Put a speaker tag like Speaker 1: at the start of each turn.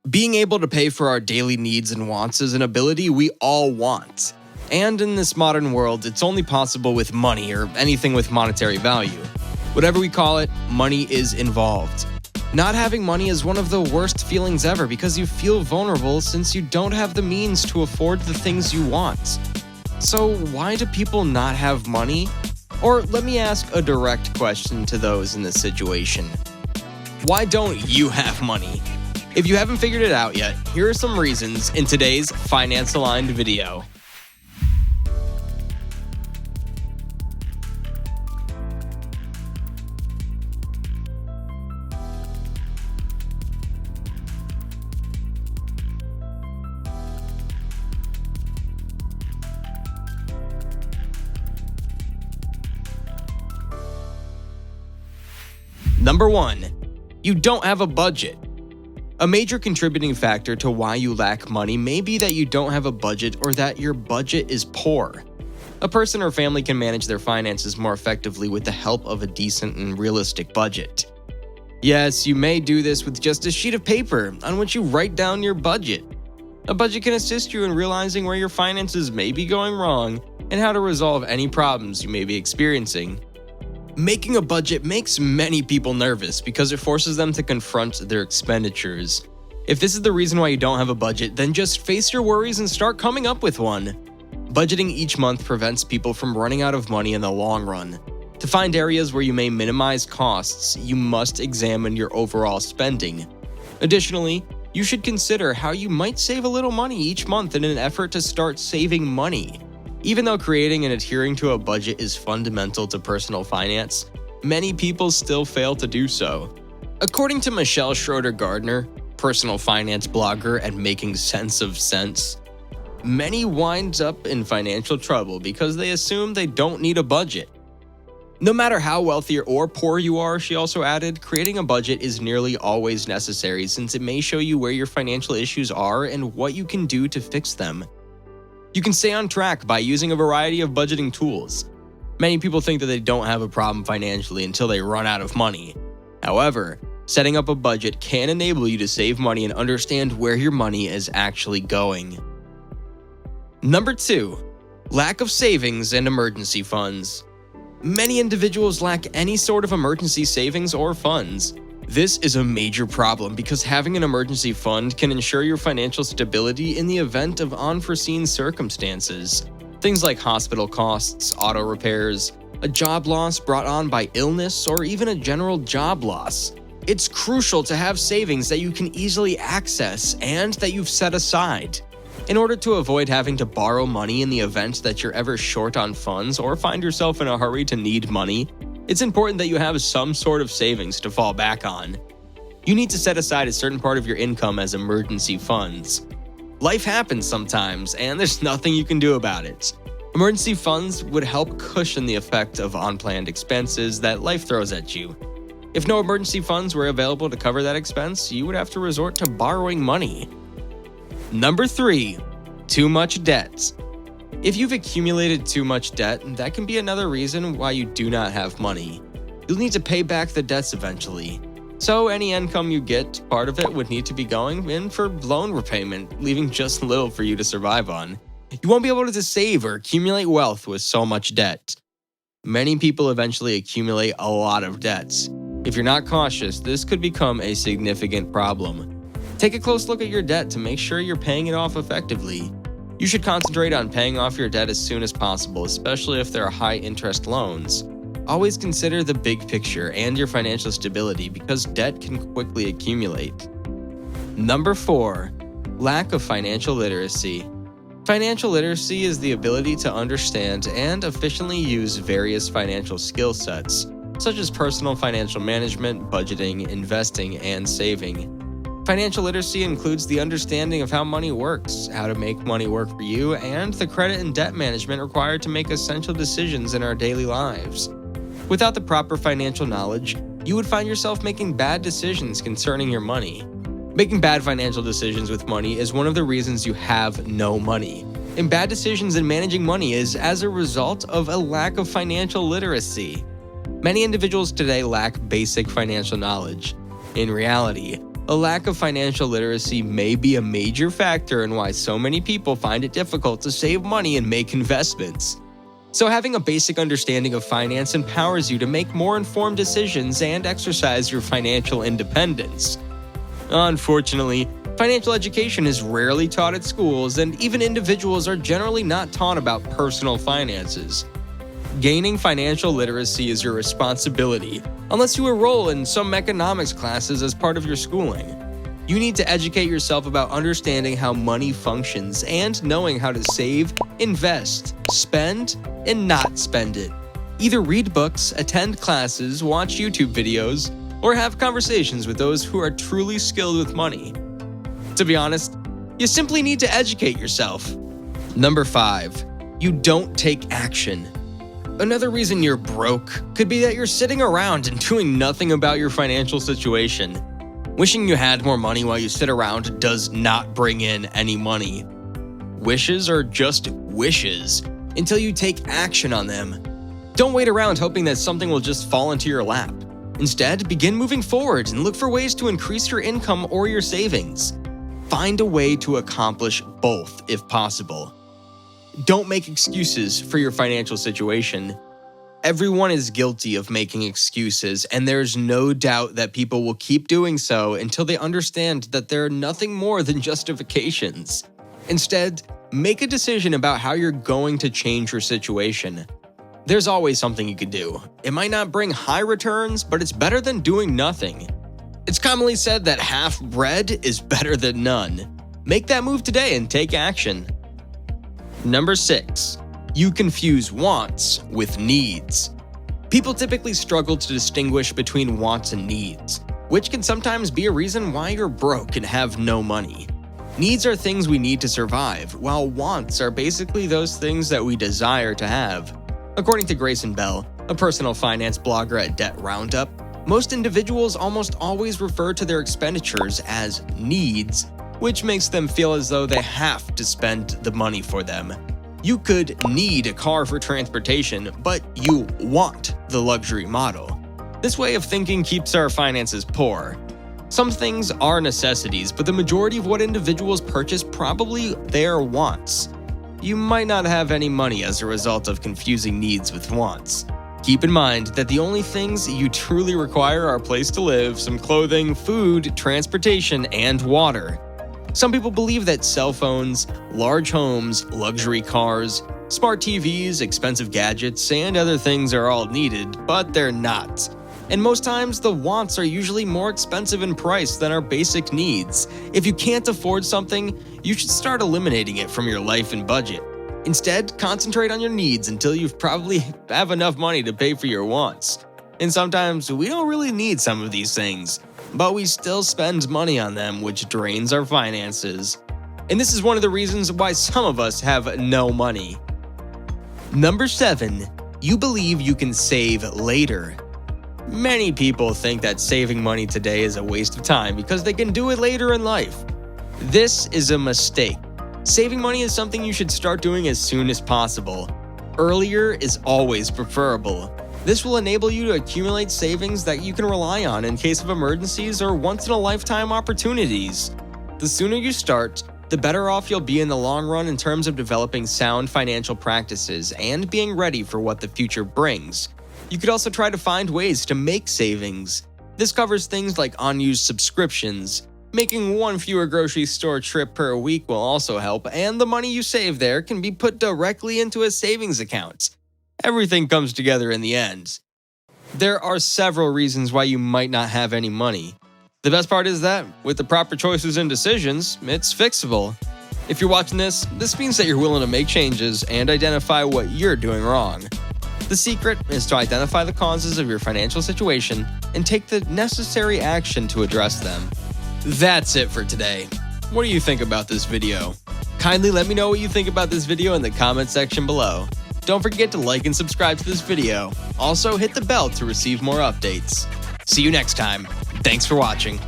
Speaker 1: Being able to pay for our daily needs and wants is an ability we all want. And in this modern world, it's only possible with money or anything with monetary value. Whatever we call it, money is involved. Not having money is one of the worst feelings ever because you feel vulnerable since you don't have the means to afford the things you want. So why do people not have money? Or let me ask a direct question to those in this situation. Why don't you have money? If you haven't figured it out yet, here are some reasons in today's Finance Aligned video. Number 1. You don't have a budget. A major contributing factor to why you lack money may be that you don't have a budget or that your budget is poor. A person or family can manage their finances more effectively with the help of a decent and realistic budget. Yes, you may do this with just a sheet of paper on which you write down your budget. A budget can assist you in realizing where your finances may be going wrong and how to resolve any problems you may be experiencing. Making a budget makes many people nervous because it forces them to confront their expenditures. If this is the reason why you don't have a budget, then just face your worries and start coming up with one. Budgeting each month prevents people from running out of money in the long run. To find areas where you may minimize costs, you must examine your overall spending. Additionally, you should consider how you might save a little money each month in an effort to start saving money. Even though creating and adhering to a budget is fundamental to personal finance, many people still fail to do so. According to Michelle Schroeder-Gardner, personal finance blogger and Making Sense of Sense, many wind up in financial trouble because they assume they don't need a budget. No matter how wealthy or poor you are, she also added, creating a budget is nearly always necessary since it may show you where your financial issues are and what you can do to fix them. You can stay on track by using a variety of budgeting tools. Many people think that they don't have a problem financially until they run out of money. However, setting up a budget can enable you to save money and understand where your money is actually going. Number 2. Lack of savings and emergency funds. Many individuals lack any sort of emergency savings or funds. This is a major problem because having an emergency fund can ensure your financial stability in the event of unforeseen circumstances. Things like hospital costs, auto repairs, a job loss brought on by illness, or even a general job loss. It's crucial to have savings that you can easily access and that you've set aside. In order to avoid having to borrow money in the event that you're ever short on funds or find yourself in a hurry to need money, it's important that you have some sort of savings to fall back on. You need to set aside a certain part of your income as emergency funds. Life happens sometimes, and there's nothing you can do about it. Emergency funds would help cushion the effect of unplanned expenses that life throws at you. If no emergency funds were available to cover that expense, you would have to resort to borrowing money. Number 3. Too much debt. If you've accumulated too much debt, that can be another reason why you do not have money. You'll need to pay back the debts eventually. So any income you get, part of it would need to be going in for loan repayment, leaving just little for you to survive on. You won't be able to save or accumulate wealth with so much debt. Many people eventually accumulate a lot of debts. If you're not cautious, this could become a significant problem. Take a close look at your debt to make sure you're paying it off effectively. You should concentrate on paying off your debt as soon as possible, especially if there are high-interest loans. Always consider the big picture and your financial stability because debt can quickly accumulate. Number 4. Lack of financial literacy. Financial literacy is the ability to understand and efficiently use various financial skill sets, such as personal financial management, budgeting, investing, and saving. Financial literacy includes the understanding of how money works, how to make money work for you, and the credit and debt management required to make essential decisions in our daily lives. Without the proper financial knowledge, you would find yourself making bad decisions concerning your money. Making bad financial decisions with money is one of the reasons you have no money. And bad decisions in managing money is as a result of a lack of financial literacy. Many individuals today lack basic financial knowledge. In reality, A lack of financial literacy may be a major factor in why so many people find it difficult to save money and make investments. So having a basic understanding of finance empowers you to make more informed decisions and exercise your financial independence. Unfortunately, financial education is rarely taught at schools, and even individuals are generally not taught about personal finances. Gaining financial literacy is your responsibility, unless you enroll in some economics classes as part of your schooling. You need to educate yourself about understanding how money functions and knowing how to save, invest, spend, and not spend it. Either read books, attend classes, watch YouTube videos, or have conversations with those who are truly skilled with money. To be honest, you simply need to educate yourself. Number 5. You don't take action. Another reason you're broke could be that you're sitting around and doing nothing about your financial situation. Wishing you had more money while you sit around does not bring in any money. Wishes are just wishes until you take action on them. Don't wait around hoping that something will just fall into your lap. Instead, begin moving forward and look for ways to increase your income or your savings. Find a way to accomplish both if possible. Don't make excuses for your financial situation. Everyone is guilty of making excuses, and there's no doubt that people will keep doing so until they understand that they're nothing more than justifications. Instead, make a decision about how you're going to change your situation. There's always something you could do. It might not bring high returns, but it's better than doing nothing. It's commonly said that half bread is better than none. Make that move today and take action. Number 6. You confuse wants with needs. People typically struggle to distinguish between wants and needs, which can sometimes be a reason why you're broke and have no money. Needs are things we need to survive, while wants are basically those things that we desire to have. According to Grayson Bell, a personal finance blogger at Debt Roundup, most individuals almost always refer to their expenditures as needs, which makes them feel as though they have to spend the money for them. You could need a car for transportation, but you want the luxury model. This way of thinking keeps our finances poor. Some things are necessities, but the majority of what individuals purchase probably their wants. You might not have any money as a result of confusing needs with wants. Keep in mind that the only things you truly require are a place to live, some clothing, food, transportation, and water. Some people believe that cell phones, large homes, luxury cars, smart TVs, expensive gadgets, and other things are all needed, but they're not. And most times, the wants are usually more expensive in price than our basic needs. If you can't afford something, you should start eliminating it from your life and budget. Instead, concentrate on your needs until you probably have enough money to pay for your wants. And sometimes, we don't really need some of these things, but we still spend money on them, which drains our finances. And this is one of the reasons why some of us have no money. Number 7. You believe you can save later. Many people think that saving money today is a waste of time because they can do it later in life. This is a mistake. Saving money is something you should start doing as soon as possible. Earlier is always preferable. This will enable you to accumulate savings that you can rely on in case of emergencies or once-in-a-lifetime opportunities. The sooner you start, the better off you'll be in the long run in terms of developing sound financial practices and being ready for what the future brings. You could also try to find ways to make savings. This covers things like unused subscriptions. Making one fewer grocery store trip per week will also help, and the money you save there can be put directly into a savings account. Everything comes together in the end. There are several reasons why you might not have any money. The best part is that, with the proper choices and decisions, it's fixable. If you're watching this means that you're willing to make changes and identify what you're doing wrong. The secret is to identify the causes of your financial situation and take the necessary action to address them. That's it for today. What do you think about this video? Kindly let me know what you think about this video in the comment section below. Don't forget to like and subscribe to this video. Also, hit the bell to receive more updates. See you next time. Thanks for watching.